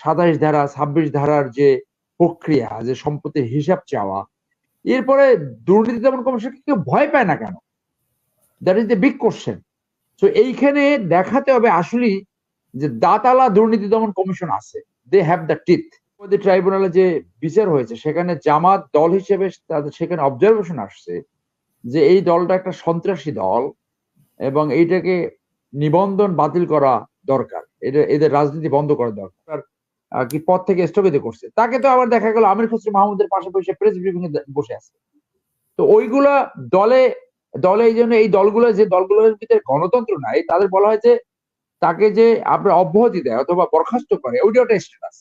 27 ধারা 26 ধারার যে প্রক্রিয়া, যে সম্পত্তির হিসাব চাওয়া, এরপরে দুর্নীতি দমন কমিশনকে কেউ ভয় পায় না কেন? That is the big question. তো এইখানে দেখাতে হবে আসলে যে দাতালা দুর্নীতি দমন কমিশন আছে, দে হ্যাভ দ্য টিথ। ট্রাইব্যুনালে যে বিচার হয়েছে সেখানে জামাত দল হিসেবে তাদের সেখানে অবজারভেশন আসছে যে এই দলটা একটা সন্ত্রাসী দল এবং এইটাকে নিবন্ধন বাতিল করা দরকার, এদের রাজনীতি বন্ধ করা দরকার। কি পদ থেকে স্থগিত করছে, তাকে তো আবার দেখা গেল আমির খসরু মাহমুদের পাশে বসে প্রেস ব্রিফিং বসে আছে। তো ওইগুলা দলে দলে এই জন্য এই দলগুলো, যে দলগুলোর ভিতরে গণতন্ত্র নাই, তাদের বলা হয় যে তাকে যে আপনার অব্যাহতি দেয় অথবা বরখাস্ত করে, ওইটা একটা স্ট্যাটাস।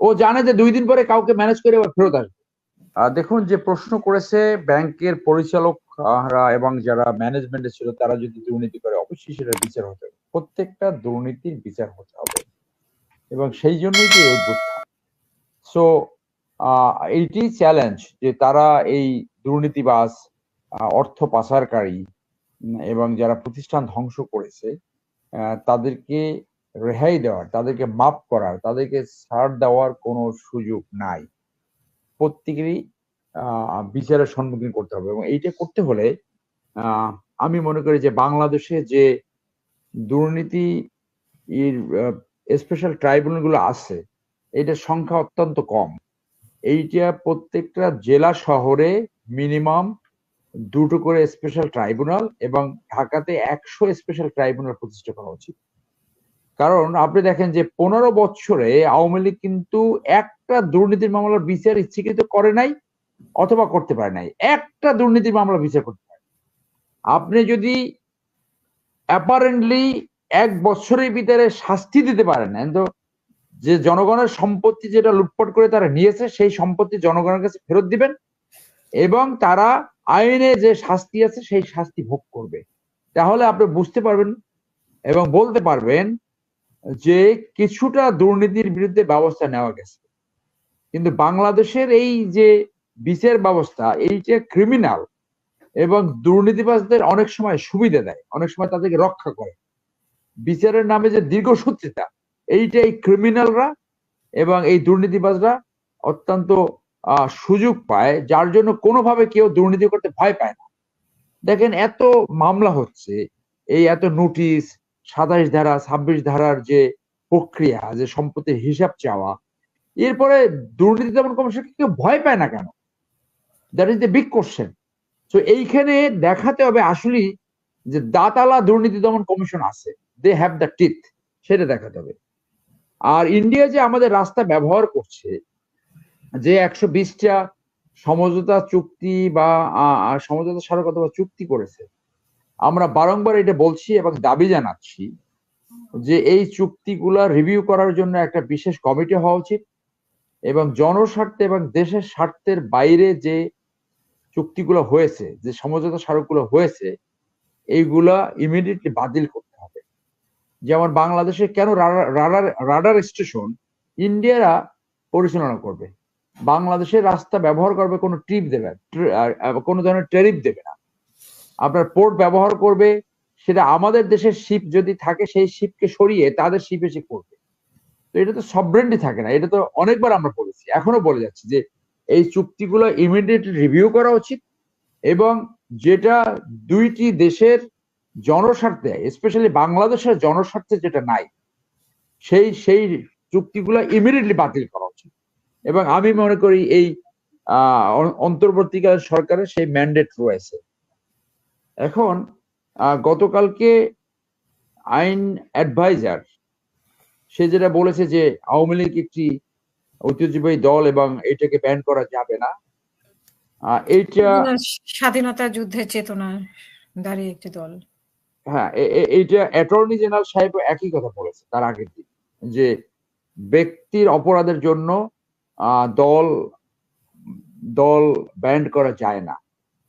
ও জানে যে 2 দিন পরে কাউকে ম্যানেজ করে আবার ফেরত আসবে। দেখুন, যে প্রশ্ন করেছে ব্যাংকের পরিচালকরা এবং যারা ম্যানেজমেন্টে ছিল তারা যদি দুর্নীতি করে, অবশ্যই সেটা বিচার হতে হবে, প্রত্যেকটা দুর্নীতির বিচার হতে হবে, এবং সেই জন্যই যে অভ্যুত্থান। সো এইটি চ্যালেঞ্জ যে তারা এই দুর্নীতিবাজ, অর্থ পাচারকারী এবং যারা প্রতিষ্ঠান ধ্বংস করেছে তাদেরকে রেহাই দেওয়ার, তাদেরকে মাফ করার, তাদেরকে ছাড় দেওয়ার কোনো সুযোগ নাই। প্রত্যেকেরই বিচারের সম্মুখীন করতে হবে, এবং এইটা করতে হলে আমি মনে করি যে বাংলাদেশে যে দুর্নীতি স্পেশাল ট্রাইব্যুনাল গুলো আছে, এটার সংখ্যা অত্যন্ত কম। এইটা প্রত্যেকটা জেলা শহরে মিনিমাম 2টো করে স্পেশাল ট্রাইব্যুনাল এবং ঢাকাতে 100 স্পেশাল ট্রাইব্যুনাল প্রতিষ্ঠা করা উচিত। কারণ আপনি দেখেন যে 15 বছরে আওয়ামী লীগ কিন্তু একটা দুর্নীতির মামলার বিচার ইচ্ছাকৃত করে নাই অথবা করতে পারে নাই, একটা দুর্নীতির মামলা বিচার করতে পারে। আপনি যদি অ্যাপারেন্টলি 1 বছরের ভিতরে শাস্তি দিতে পারেন না, তো যে জনগণের সম্পত্তি যেটা লুটপাট করে তারা নিয়েছে সেই সম্পত্তি জনগণের কাছে ফেরত দিবেন, এবং তারা আইনে যে শাস্তি আছে সেই শাস্তি ভোগ করবে। তাহলে আপনি বুঝতে পারবেন এবং বলতে পারবেন যে কিছুটা দুর্নীতির বিরুদ্ধে ব্যবস্থা নেওয়া গেছে। কিন্তু বাংলাদেশের এই যে বিচার ব্যবস্থা, এইটা ক্রিমিনাল এবং দুর্নীতিবাজদের অনেক সময় সুবিধা দেয়, অনেক সময় তাদেরকে রক্ষা করে। বিচারের নামে যে দীর্ঘসূত্রিতা, এইটাই ক্রিমিনালরা এবং এই দুর্নীতিবাজরা অত্যন্ত সুযোগ পায়, যার জন্য কোনোভাবে কেউ দুর্নীতি করতে ভয় পায় না। দেখেন, এত মামলা হচ্ছে, এই এত নোটিশ, 27 ধারা 26 ধারার যে প্রক্রিয়া, যে সম্পত্তির হিসাব চাওয়া, এরপরে দুর্নীতি দমন কমিশনকে কেউ ভয় পায় না কেন? That is the big question. তো এইখানে দেখাতে হবে আসলে যে দাতালা দুর্নীতি দমন কমিশন আছে, দে হ্যাভ দ্য টিথ, সেটা দেখাতে হবে। আর ইন্ডিয়া যে আমাদের রাস্তা ব্যবহার করছে, যে 120টা সমঝোতা চুক্তি বা সমঝোতা স্মারক অথবা চুক্তি করেছে, আমরা বারংবার এটা বলছি এবং দাবি জানাচ্ছি যে এই চুক্তিগুলা রিভিউ করার জন্য একটা বিশেষ কমিটি হওয়া উচিত, এবং জনস্বার্থে এবং দেশের স্বার্থের বাইরে যে চুক্তিগুলো হয়েছে, যে সমঝোতা স্মারকগুলো হয়েছে, এইগুলা ইমিডিয়েটলি বাতিল করতে হবে। যেমন বাংলাদেশে কেন রাডার স্টেশন ইন্ডিয়ারা পরিচালনা করবে, বাংলাদেশের রাস্তা ব্যবহার করবে, কোনো ট্রিপ দেবে, কোনো ধরনের ট্যারিফ দেবে না। আপনার পোর্ট ব্যবহার করবে, সেটা আমাদের দেশের শিপ যদি থাকে সেই শিপকে সরিয়ে তাদের শিপ এসে করবে। তো এটা তো সবরেন্টি থাকে না। এটা তো অনেকবার আমরা বলেছি, এখনো বলে যাচ্ছি যে এই চুক্তিগুলো ইমিডিয়েটলি রিভিউ করা উচিত, এবং যেটা দুইটি দেশের জনস্বার্থে, স্পেশালি বাংলাদেশের জনস্বার্থে যেটা নাই, সেই চুক্তিগুলো ইমিডিয়েটলি বাতিল করা উচিত। এবং আমি মনে করি এই অন্তর্বর্তীকালীন সরকারের সেই ম্যান্ডেট রয়েছে। এখন গতকালকে আইন অ্যাডভাইজার সে যেটা বলেছে যে আওয়ামী লীগ একটি ঐতিহ্যবাহী দল এবং এটাকে ব্যান করা যাবে না, এইটা স্বাধীনতা যুদ্ধের চেতনা দাঁড়িয়ে একটি দল। হ্যাঁ, এইটা অ্যাটর্নি জেনারেল সাহেব একই কথা বলেছে তার আগের দিন, যে ব্যক্তির অপরাধের জন্য দল দল ব্যান্ড করা যায় না,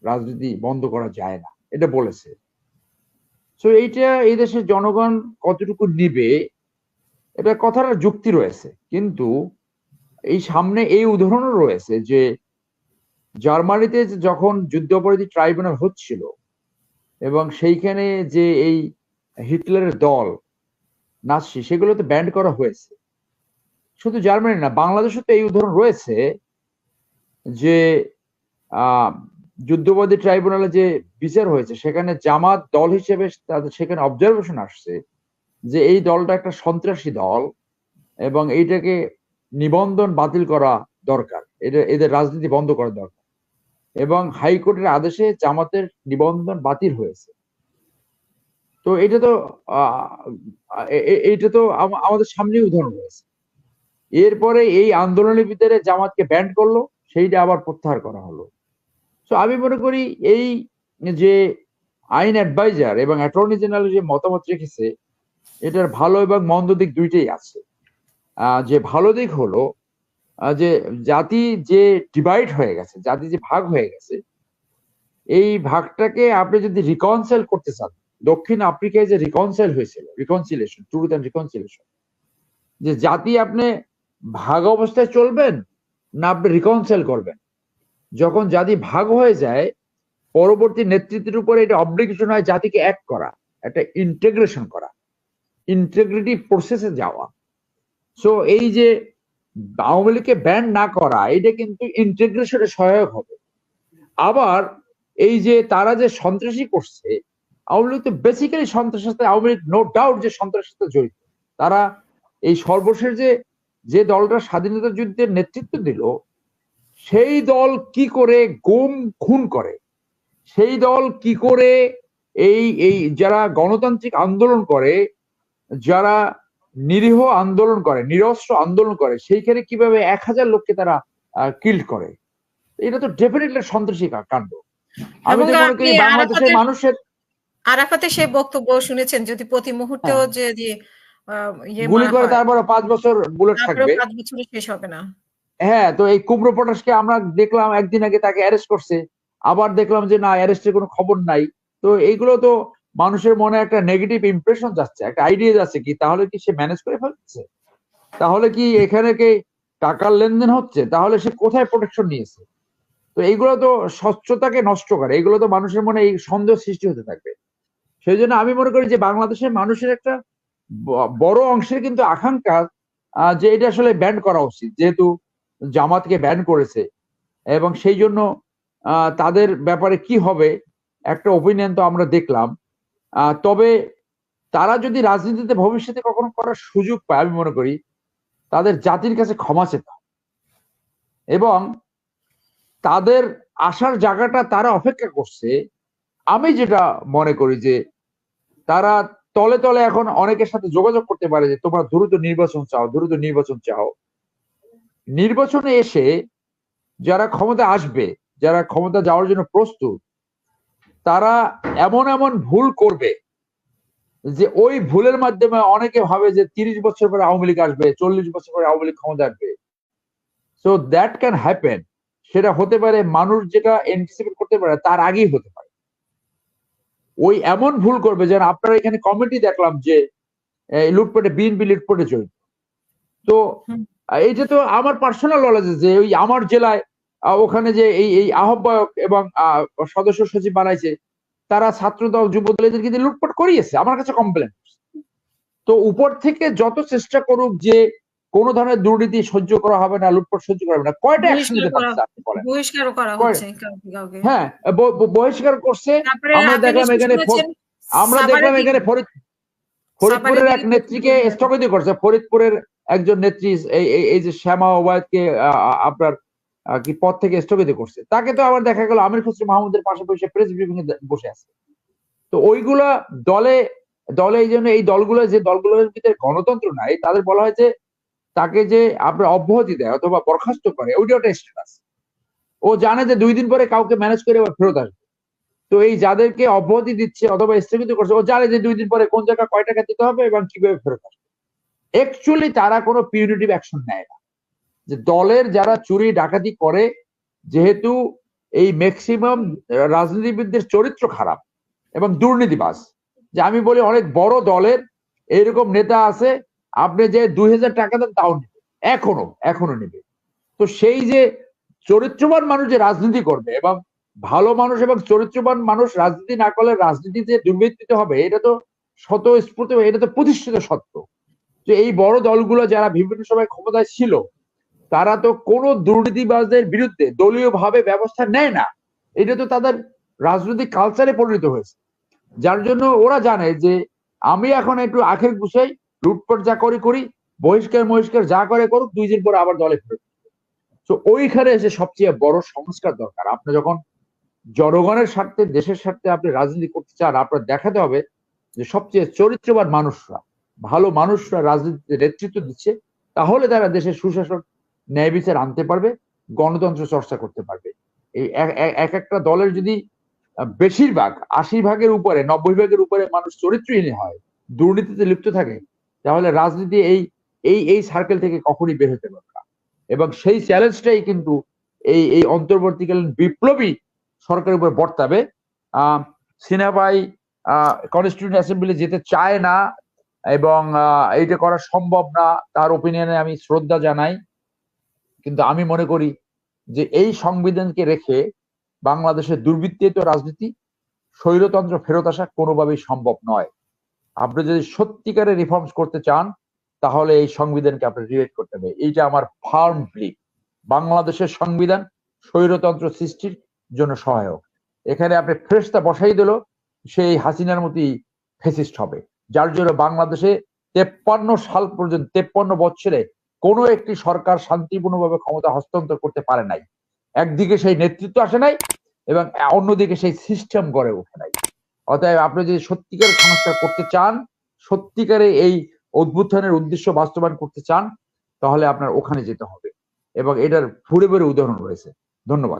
রাজনীতি বন্ধ করা যায় না, এটা বলেছে। তো এইটা এই দেশের জনগণ কতটুকু নিবে, এটা কথার যুক্তি রয়েছে। কিন্তু এই সামনে এই উদাহরণও রয়েছে যে জার্মানিতে যখন যুদ্ধাপরাধী ট্রাইব্যুনাল হচ্ছিল এবং সেইখানে যে এই হিটলারের দল নাৎসি, সেগুলো তো ব্যান্ড করা হয়েছে। শুধু জার্মানি না, বাংলাদেশে তো এই উদাহরণ রয়েছে যে আহ যুদ্ধবাদী ট্রাইব্যুনালে যে বিচার হয়েছে সেখানে জামাত দল হিসেবে তাদের সেখানে অবজারভেশন আসছে যে এই দলটা একটা সন্ত্রাসী দল এবং এইটাকে নিবন্ধন বাতিল করা দরকার, এদের রাজনীতি বন্ধ করা দরকার, এবং হাইকোর্টের আদেশে জামাতের নিবন্ধন বাতিল হয়েছে। তো এটা তো এইটা তো আমাদের সামনে উদাহরণ রয়েছে। এরপরে এই আন্দোলনের ভিতরে জামাতকে ব্যান্ড করলো, সেইটা আবার প্রত্যাহার করা হলো। তো আমি মনে করি এই যে আইন অ্যাডভাইজার এবং অ্যাটর্নি জেনারেল যে মতামত রেখেছে এটার ভালো এবং মন্দ দিক দুইটাই আছে। যে ভালো দিক হলো যে জাতি যে ডিভাইড হয়ে গেছে, জাতি যে ভাগ হয়ে গেছে, এই ভাগটাকে আপনি যদি রিকনসাইল করতে চান, দক্ষিণ আফ্রিকায় যে রিকনসাইল হয়েছিল, রিকনসিলেশন, ট্রুথ অ্যান্ড রিকনসিলেশন, যে জাতি আপনি ভাগ অবস্থায় চলবেন না আপনি রিকনসাইল করবেন। যখন জাতি ভাগ হয়ে যায় পরবর্তী নেতৃত্বের উপরে এটা অবলিগেশন হয় জাতিকে এক করা, একটা ইন্টিগ্রেশন করা, ইন্টিগ্রিটি প্রসেসে যাওয়া। সো এই যে আওয়ামী লীগকে ব্যান না করা এটা কিন্তু ইন্টিগ্রেশনে সহায়ক হবে। আবার এই যে তারা যে সন্ত্রাসী করছে, আওয়ামী লীগ তো বেসিক্যালি সন্ত্রাসের সাথে, আওয়ামী লীগ নো ডাউট যে সন্ত্রাসের সাথে জড়িত। তারা এই সর্বশেষ যে দলটা স্বাধীনতা যুদ্ধের নেতৃত্ব দিল সেই দল কি করে গুম খুন করে, সেই দল কি করে এই যারা গণতান্ত্রিক আন্দোলন করে, যারা নিরীহ আন্দোলন করে, নিরস্ত্র আন্দোলন করে, সেইখানে কিভাবে 1000 লোককে তারা কিল্ড করে, এটা তো ডেফিনেটলি সন্ত্রাসী কাণ্ড। আমি তো মনে করি বাংলাদেশের মানুষের আরাফাতের সেই বক্তব্য শুনেছেন, যদি প্রতি মুহূর্তেও যে গুলি করে তারপরে 5 বছর বুলেট থাকবে, 5 বছরে শেষ হবে না। হ্যাঁ, তো এই কুমড়ো পটাশকে আমরা দেখলাম একদিন আগে তাকে অ্যারেস্ট করছে, আবার দেখলাম যে না অ্যারেস্টের কোনো খবর নাই। তো এইগুলো তো মানুষের মনে একটা নেগেটিভ ইমপ্রেশন যাচ্ছে, একটা আইডিয়া যাচ্ছে কি তাহলে কি সে ম্যানেজ করে ফেলছে, তাহলে কি এখানে কি টাকার লেনদেন হচ্ছে, তাহলে সে কোথায় প্রোটেকশন নিয়েছে। তো এইগুলো তো স্বচ্ছতাকে নষ্ট করে, এগুলো তো মানুষের মনে এই সন্দেহ সৃষ্টি হতে থাকবে। সেই জন্য আমি মনে করি যে বাংলাদেশের মানুষের একটা বড় অংশের কিন্তু আকাঙ্ক্ষা যে এটা আসলে ব্যান করা উচিত, যেহেতু জামাতকে ব্যান করেছে, এবং সেই জন্য তাদের ব্যাপারে কি হবে একটা ওপিনিয়ন তো আমরা দেখলাম। তবে তারা যদি রাজনীতিতে ভবিষ্যতে কখনো করার সুযোগ পায়, আমি মনে করি তাদের জাতির কাছে ক্ষমা চেতে হবে, এবং তাদের আসার জায়গাটা তারা অপেক্ষা করছে। আমি যেটা মনে করি যে তারা তলে তলে এখন অনেকের সাথে যোগাযোগ করতে পারে যে তোমরা দ্রুত নির্বাচন চাও, দ্রুত নির্বাচন চাও। নির্বাচনে এসে যারা ক্ষমতা আসবে, যারা ক্ষমতা যাওয়ার জন্য প্রস্তুত, তারা এমন এমন ভুল করবে যে ওই ভুলের মাধ্যমে অনেকে ভাবে যে 30 বছর পরে আওয়ামী লীগ আসবে, 40 বছর পরে আওয়ামী লীগ ক্ষমতা আসবে। So that can happen. সেটা হতে পারে মানুষ যেটা এন্টিসিপেট করতে পারে তার আগেই হতে পারে। ওই এমন ভুল করবে যেন আপনারা এখানে কমিটি দেখলাম যে লুটপাটে, বিএনপি লুটপাটে জড়িত। তো এইটা তো আমার পার্সোনাল নলেজ যে ওই আমার জেলায় ওখানে যে এই আহ্বায়ক এবং সদস্য সচিব বানাইছে, তারা ছাত্রদল যুবদল কিন্তু লুটপাট করিয়েছে, আমার কাছে কমপ্লেন। তো উপর থেকে যত চেষ্টা করুক যে কোন ধরনের দুর্নীতি সহ্য করা হবে না, লুটপাট সহ্য করা হবে না, কয়টা অ্যাকশন নিতে পারছে আপনি বলেন? বহিষ্কারও করা হচ্ছে কাউকে কাউকে। হ্যাঁ, বহিষ্কার করছে। আমরা দেখলাম এখানে ফরিদপুরের এক নেত্রীকে স্থগিত করছে, ফরিদপুরের একজন নেত্রী এই যে শ্যামা ওবায়দকে আপনার কি পদ থেকে স্থগিত করছে। তাকে তো আবার দেখা গেল আমির খসরু মাহমুদের পাশে বসে প্রেস ব্রিফিং এ বসে আছে। তো ওইগুলা দলে এই জন্য এই দলগুলো, যে দলগুলোর ভিতরে গণতন্ত্র নাই, তাদের বলা হয় যে তাকে যে আপনার অব্যাহতি দেয় অথবা বরখাস্ত করে, ওইটা একটা স্ট্যাটাস। ও জানে যে 2 দিন পরে কাউকে ম্যানেজ করে আবার ফেরত আসবে। তো এই যাদেরকে অব্যাহতি দিচ্ছে অথবা স্থগিত করছে, ও জানে যে 2 দিন পরে কোন জায়গায় কয় টাকা দিতে হবে এবং কিভাবে ফেরত আসবে। অ্যাকচুয়ালি তারা কোনো পিউনিটিভ অ্যাকশন নেয় না। যে দলের যারা চুরি ডাকাতি করে, যেহেতু এই ম্যাক্সিমাম রাজনীতিবিদদের চরিত্র খারাপ এবং দুর্নীতিবাজ, যে আমি বলি অনেক বড় দলের এইরকম নেতা আছে, আপনি যে 2000 টাকা দেন তাও নেবে, এখনো নেবে। তো সেই যে চরিত্রবান মানুষ যে রাজনীতি করবে, এবং ভালো মানুষ এবং চরিত্রবান মানুষ রাজনীতি না করলে রাজনীতিতে দুর্বৃত্তিত হবে, এটা তো স্বতঃস্ফূর্ত, এটা তো প্রতিষ্ঠিত সত্য। যে এই বড় দলগুলো যারা বিভিন্ন সময় ক্ষমতায় ছিল তারা তো কোনো দুর্নীতিবাজদের বিরুদ্ধে দলীয় ভাবে ব্যবস্থা নেয় না। এটা তো তাদের রাজনৈতিক কালচারে পরিণত হয়েছে, যার জন্য ওরা জানে যে আমি এখন একটু আখের গুছাই, লুটপাট যা করি, বহিষ্কার যা করে করুক, 2 দিন পরে আবার দলে ফেরত। তো ওইখানে এসে সবচেয়ে বড় সংস্কার দরকার। আপনি যখন জনগণের স্বার্থে, দেশের স্বার্থে আপনি রাজনীতি করতে চান, আপনার দেখাতে হবে যে সবচেয়ে চরিত্রবান মানুষরা, ভালো মানুষরা রাজনীতিতে নেতৃত্ব দিচ্ছে, তাহলে তারা দেশের সুশাসন, ন্যায় বিচার আনতে পারবে, গণতন্ত্র চর্চা করতে পারবে। এই এক একটা দলের যদি বেশিরভাগ 80 ভাগের উপরে, 90 ভাগের উপরে মানুষ চরিত্রহীন হয়, দুর্নীতিতে লিপ্ত থাকে, তাহলে রাজনীতি এই সার্কেল থেকে কখনই বের হতে পারবে না। এবং সেই চ্যালেঞ্জটাই কিন্তু এই অন্তর্বর্তীকালীন বিপ্লবী সরকারের উপর বর্তাবে। সিনহা ভাই কনস্টিটিউয়েন্ট অ্যাসেম্বলি যেতে চায় না এবং এইটা করা সম্ভব না, তার ওপিনিয়নে আমি শ্রদ্ধা জানাই। কিন্তু আমি মনে করি যে এই সংবিধানকে রেখে বাংলাদেশের দুর্বৃত্তায়িত রাজনীতি, স্বৈরতন্ত্র ফেরত আসা কোনোভাবেই সম্ভব নয়। আপনি যদি সত্যিকারের রিফর্মস করতে চান, তাহলে এই সংবিধানকে আপনি রিয়েট করতে হবে। এইটা আমার ফার্ম বিলিভ। বাংলাদেশের সংবিধান স্বৈরতন্ত্র সৃষ্টির জন্য সহায়ক। এখানে আপনি ফেরেশতা বসাই দিল, সেই হাসিনার মতোই ফেসিস্ট হবে। যার জন্য বাংলাদেশে 53 সাল পর্যন্ত, 53 বছরে কোনো একটি সরকার শান্তিপূর্ণভাবে ক্ষমতা হস্তান্তর করতে পারে নাই। একদিকে সেই নেতৃত্ব আসে নাই এবং অন্যদিকে সেই সিস্টেম গড়ে ওঠে নাই। অতএব আপনি যদি সত্যিকার সংস্কার করতে চান, সত্যিকারে এই অভ্যুত্থানের উদ্দেশ্য বাস্তবায়ন করতে চান, তাহলে আপনার ওখানে যেতে হবে এবং এটার ফুড়ে বেড়ে উদাহরণ রয়েছে। ধন্যবাদ।